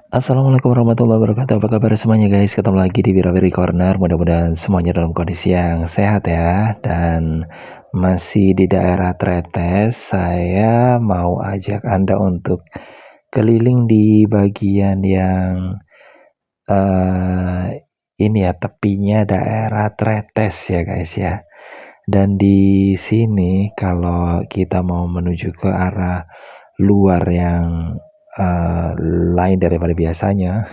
Assalamualaikum warahmatullahi wabarakatuh. Apa kabar semuanya guys? Ketemu lagi di Wirawiri Corner. Mudah-mudahan semuanya dalam kondisi yang sehat ya. Dan masih di daerah Tretes, saya mau ajak Anda untuk keliling di bagian yang ini ya, tepinya daerah Tretes ya guys ya. Dan di sini kalau kita mau menuju ke arah luar yang lain daripada biasanya.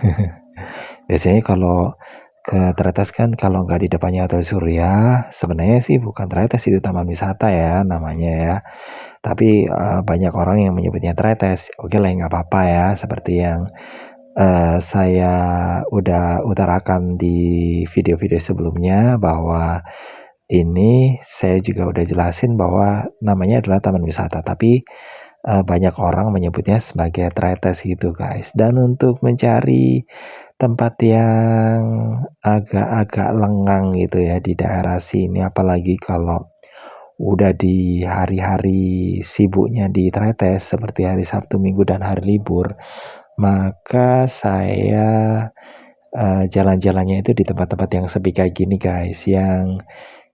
Biasanya kalau ke Tretes kan kalau nggak di depannya Hotel Surya, sebenarnya sih bukan Tretes, itu taman wisata ya namanya ya. Tapi banyak orang yang menyebutnya Tretes. Oke lah, nggak apa-apa ya, seperti yang saya udah utarakan di video-video sebelumnya, bahwa ini saya juga udah jelasin bahwa namanya adalah taman wisata, tapi banyak orang menyebutnya sebagai Tretes gitu guys. Dan untuk mencari tempat yang agak-agak lengang gitu ya di daerah sini, apalagi kalau udah di hari-hari sibuknya di Tretes seperti hari Sabtu, Minggu, dan hari libur, maka saya jalan-jalannya itu di tempat-tempat yang sepi kayak gini guys, yang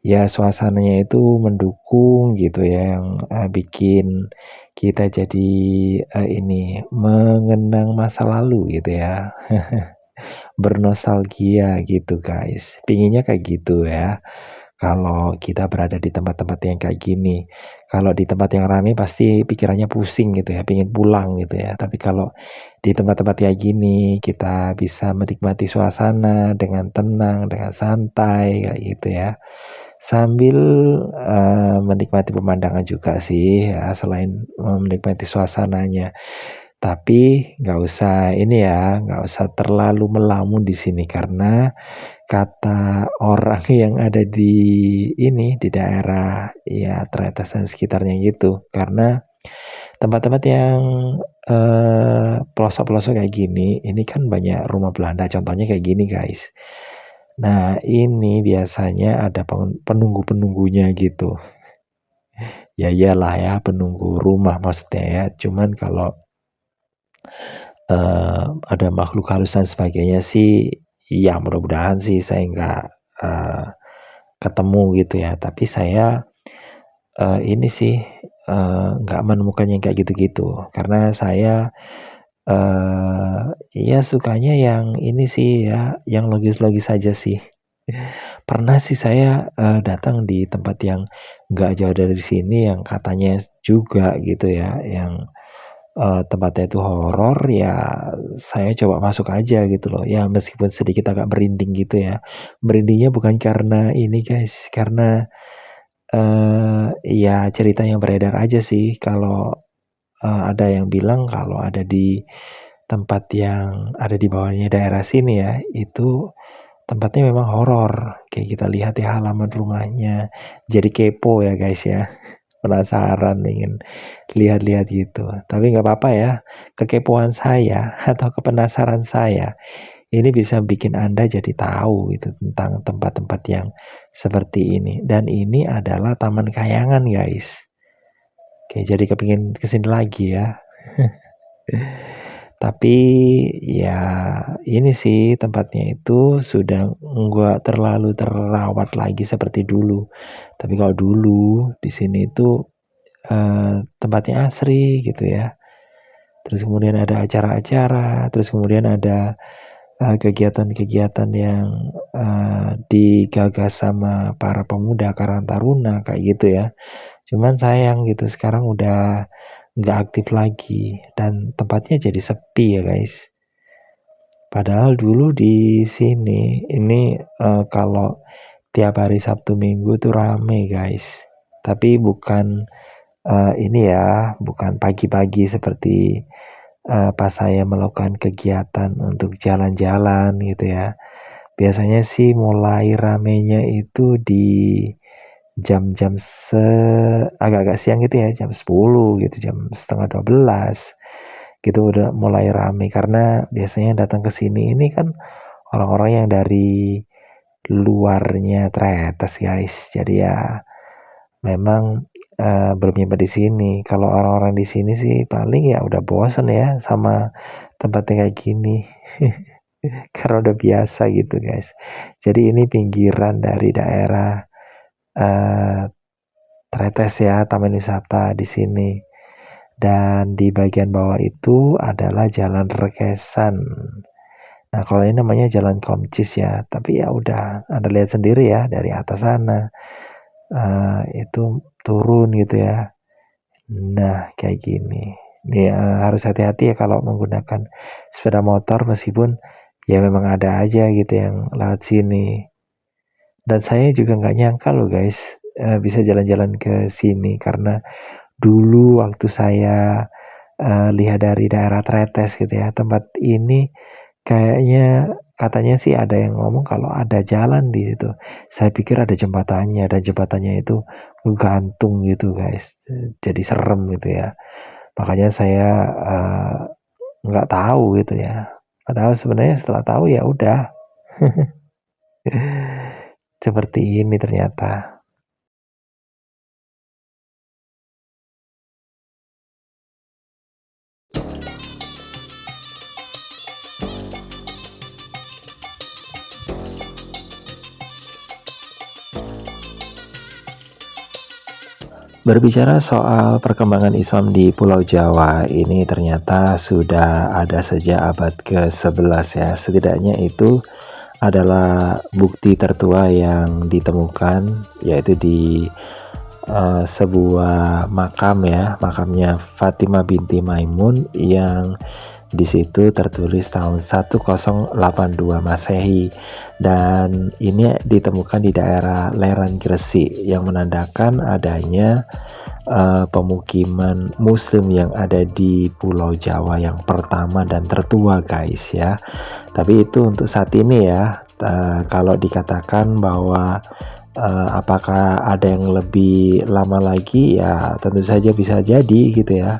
ya suasananya itu mendukung gitu ya, yang bikin kita jadi ini mengenang masa lalu gitu ya. Bernostalgia gitu guys, pinginnya kayak gitu ya. Kalau kita berada di tempat-tempat yang kayak gini, kalau di tempat yang ramai pasti pikirannya pusing gitu ya, pingin pulang gitu ya. Tapi kalau di tempat-tempat kayak gini, kita bisa menikmati suasana dengan tenang, dengan santai kayak gitu ya. Sambil menikmati pemandangan juga sih ya, selain menikmati suasananya. Tapi nggak usah ini ya, nggak usah terlalu melamun di sini, karena kata orang yang ada di ini, di daerah ya Tretes dan sekitarnya gitu. Karena tempat-tempat yang pelosok-pelosok kayak gini, ini kan banyak rumah Belanda. Contohnya kayak gini guys. Nah ini biasanya ada penunggu-penunggunya gitu. Ya iyalah ya, penunggu rumah maksudnya ya. Cuman kalau ada makhluk halus dan sebagainya sih, ya mudah-mudahan sih saya nggak ketemu gitu ya. Tapi saya ini sih nggak menemukan yang kayak gitu-gitu, karena saya ya sukanya yang ini sih ya, yang logis-logis saja sih. Pernah sih saya datang di tempat yang nggak jauh dari sini, yang katanya juga gitu ya, yang tempatnya itu horor, ya saya coba masuk aja gitu loh. Ya meskipun sedikit agak merinding gitu ya. Merindingnya bukan karena ini guys, karena ya cerita yang beredar aja sih, kalau ada yang bilang kalau ada di tempat yang ada di bawahnya daerah sini ya, itu tempatnya memang horor. Kayak kita lihat ya halaman rumahnya. Jadi kepo ya guys ya. Penasaran, ingin lihat-lihat gitu. Tapi nggak apa-apa ya, kekepoan saya atau kepenasaran saya ini bisa bikin Anda jadi tahu gitu tentang tempat-tempat yang seperti ini. Dan ini adalah Taman Kayangan guys. Oke, jadi kepingin kesini lagi ya. Tapi ya ini sih, tempatnya itu sudah nggak terlalu terawat lagi seperti dulu. Tapi kalau dulu di sini itu tempatnya asri gitu ya. Terus kemudian ada acara-acara, terus kemudian ada kegiatan-kegiatan yang digagas sama para pemuda Karang Taruna kayak gitu ya. Cuman sayang gitu, sekarang udah nggak aktif lagi dan tempatnya jadi sepi ya guys. Padahal dulu di sini ini kalau tiap hari Sabtu Minggu tuh rame guys. Tapi bukan ini ya, bukan pagi-pagi seperti pas saya melakukan kegiatan untuk jalan-jalan gitu ya. Biasanya sih mulai ramenya itu di jam-jam agak-agak siang gitu ya, jam 10 gitu, jam setengah 12 gitu udah mulai rame, karena biasanya yang datang ke sini ini kan orang-orang yang dari luarnya Tretes guys. Jadi ya memang bermimpi di sini. Kalau orang-orang di sini sih paling ya udah bosen ya sama tempatnya kayak gini. Karena udah biasa gitu guys. Jadi ini pinggiran dari daerah Tretes ya, Taman Wisata di sini. Dan di bagian bawah itu adalah Jalan Rekesan. Nah, kalau ini namanya Jalan Komcis ya, tapi ya udah, Anda lihat sendiri ya dari atas sana. Itu turun gitu ya. Nah, kayak gini. Nih harus hati-hati ya kalau menggunakan sepeda motor, meskipun ya memang ada aja gitu yang lewat sini. Dan saya juga nggak nyangka loh guys, bisa jalan-jalan ke sini, karena dulu waktu saya lihat dari daerah Tretes gitu ya, tempat ini kayaknya katanya sih ada yang ngomong kalau ada jalan di situ. Saya pikir ada jembatannya, dan jembatannya itu gantung gitu guys. Jadi serem gitu ya. Makanya saya nggak tahu gitu ya. Padahal sebenarnya setelah tahu ya udah. Seperti ini ternyata. Berbicara soal perkembangan Islam di Pulau Jawa, ini ternyata sudah ada sejak abad ke-11 ya. Setidaknya itu adalah bukti tertua yang ditemukan, yaitu di sebuah makam ya, makamnya Fatimah binti Maimun, yang di situ tertulis tahun 1082 Masehi, dan ini ditemukan di daerah Lereng Gresik yang menandakan adanya pemukiman Muslim yang ada di Pulau Jawa yang pertama dan tertua guys ya. Tapi itu untuk saat ini ya. Kalau dikatakan bahwa apakah ada yang lebih lama lagi, ya tentu saja bisa jadi gitu ya,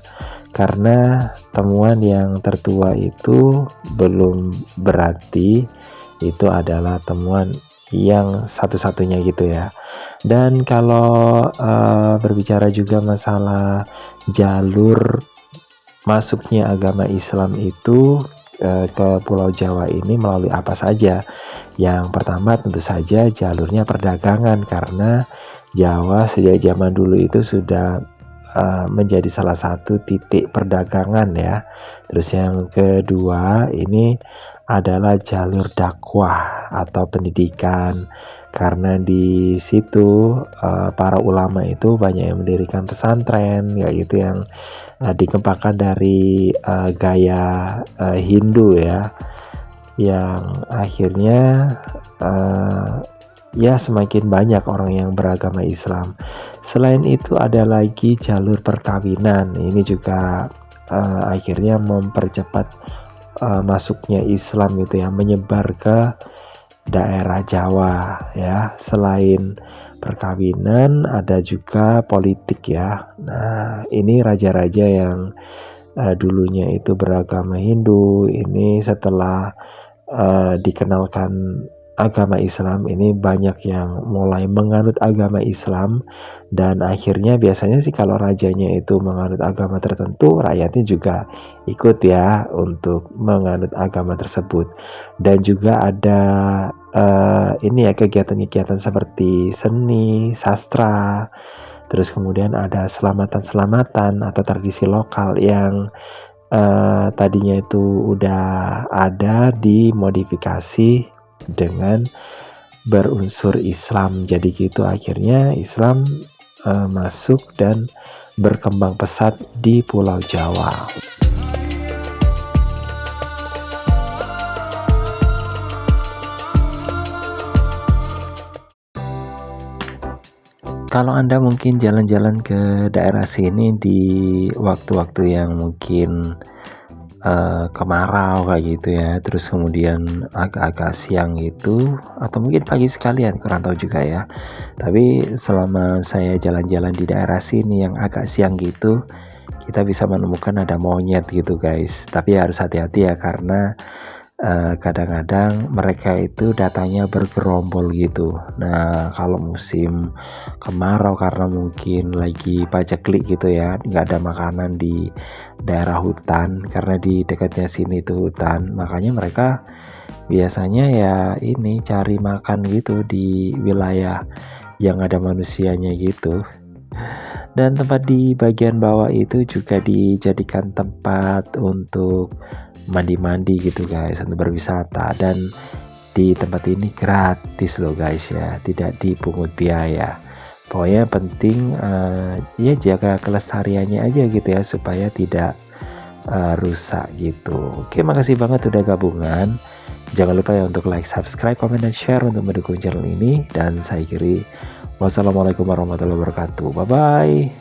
karena temuan yang tertua itu belum berarti itu adalah temuan yang satu-satunya gitu ya. Dan kalau berbicara juga masalah jalur masuknya agama Islam itu ke Pulau Jawa ini melalui apa saja. Yang pertama tentu saja jalurnya perdagangan, karena Jawa sejak zaman dulu itu sudah menjadi salah satu titik perdagangan ya. Terus yang kedua ini adalah jalur dakwah atau pendidikan, karena di situ para ulama itu banyak yang mendirikan pesantren kayak gitu, yang dikembangkan dari gaya Hindu ya, yang akhirnya ya semakin banyak orang yang beragama Islam. Selain itu ada lagi jalur perkawinan, ini juga akhirnya mempercepat masuknya Islam gitu ya, menyebar ke daerah Jawa ya. Selain perkawinan ada juga politik ya. Nah, ini raja-raja yang dulunya itu beragama Hindu, ini setelah dikenalkan agama Islam, ini banyak yang mulai menganut agama Islam, dan akhirnya biasanya sih kalau rajanya itu menganut agama tertentu, rakyatnya juga ikut ya untuk menganut agama tersebut. Dan juga ada ini ya, kegiatan-kegiatan seperti seni, sastra, terus kemudian ada selamatan-selamatan atau tradisi lokal yang tadinya itu udah ada, dimodifikasi dengan berunsur Islam. Jadi gitu akhirnya Islam masuk dan berkembang pesat di Pulau Jawa. Kalau Anda mungkin jalan-jalan ke daerah sini di waktu-waktu yang mungkin kemarau kayak gitu ya, terus kemudian agak-agak siang gitu, atau mungkin pagi sekalian, kurang tahu juga ya. Tapi selama saya jalan-jalan di daerah sini yang agak siang gitu, kita bisa menemukan ada monyet gitu guys. Tapi harus hati-hati ya, karena kadang-kadang mereka itu datangnya bergerombol gitu. Nah, kalau musim kemarau karena mungkin lagi paceklik gitu ya, nggak ada makanan di daerah hutan karena di dekatnya sini itu hutan, makanya mereka biasanya ya ini cari makan gitu di wilayah yang ada manusianya gitu. Dan tempat di bagian bawah itu juga dijadikan tempat untuk mandi-mandi gitu guys, untuk berwisata. Dan di tempat ini gratis loh guys ya, tidak dipungut biaya. Pokoknya penting ya jaga kelestariannya aja gitu ya, supaya tidak rusak gitu. Oke, makasih banget udah gabungan. Jangan lupa ya untuk like, subscribe, komen, dan share untuk mendukung channel ini. Dan saya kiri, wassalamualaikum warahmatullahi wabarakatuh. Bye bye.